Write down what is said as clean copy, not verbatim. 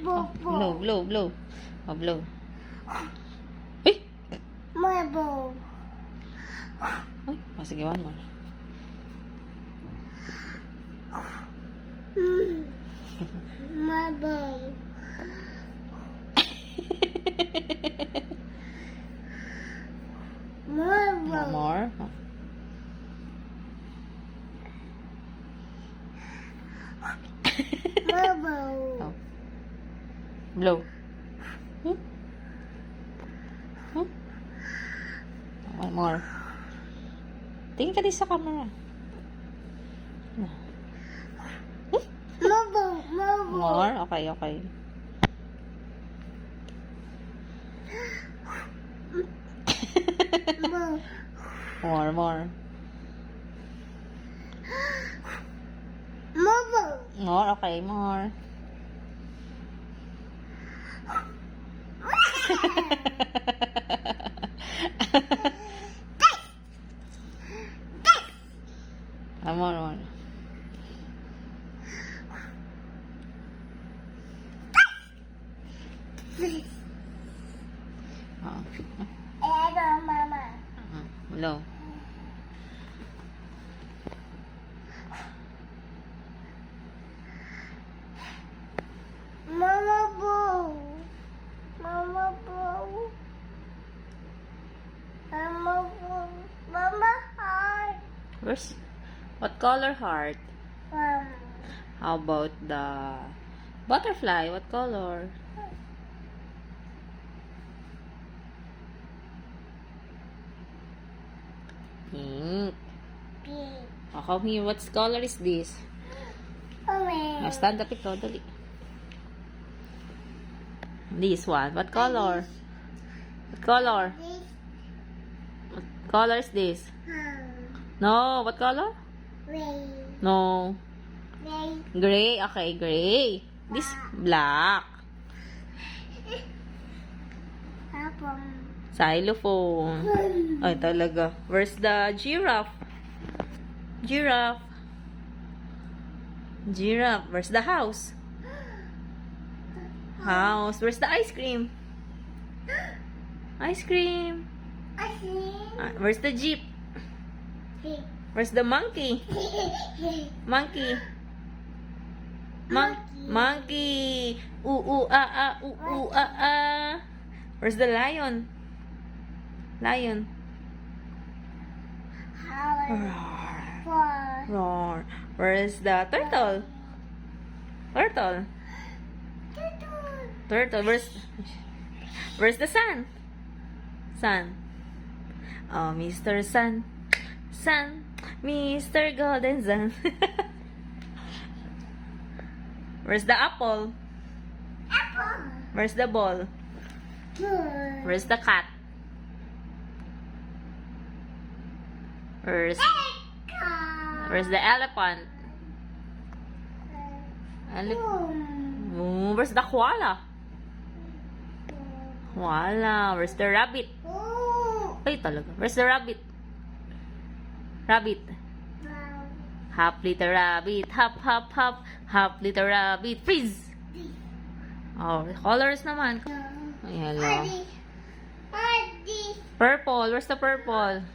Blow, blow, blow. Oh, blow. Uy! Marble. Uy, oh, sige, one more. Marble. One Marble. more. Oh. Marble. Oh. Blow. Hmm? Hmm? One more. Tingin ka din sa camera. Marble. Marble. More? Okay, okay. More, more. Marble. More, okay, more. More, more. Oh. Hello, Mama. Blow. Mama Boo. Mama Boo. Mama Boo. Mama Heart. Where's, what color heart? How about the butterfly? What color? Pink. Pink. Oh, come here. What color is this? Orange. Now stand up ikaw, dali. This one. What color? What color? This What color is this? No. What color? Ray. No. Ray. Gray. Okay, gray. This black. Apple. Xylophone. Ay, talaga. Where's the giraffe? Giraffe. Giraffe. Where's the house? House. Where's the ice cream? Ice cream. I see. Where's the jeep? Where's the monkey? Monkey. Monkey. Ooh, ah, ooh, ah. Where's the lion? Lion. Roar. Roar. Where's the turtle? Turtle. Turtle. Where's the sun? Sun. Oh, Mr. Sun. Sun. Mr. Golden Sun. Where's the apple? Apple. Where's the ball? Where's the cat? Where's the elephant? Oh, where's the koala? Koala. Where's the rabbit? Ay, talaga. Where's the rabbit? Rabbit. Hop, little rabbit. Hop, hop, hop. Hop, little rabbit. Freeze! Oh, colors naman. Ay, hello. Purple. Where's the purple?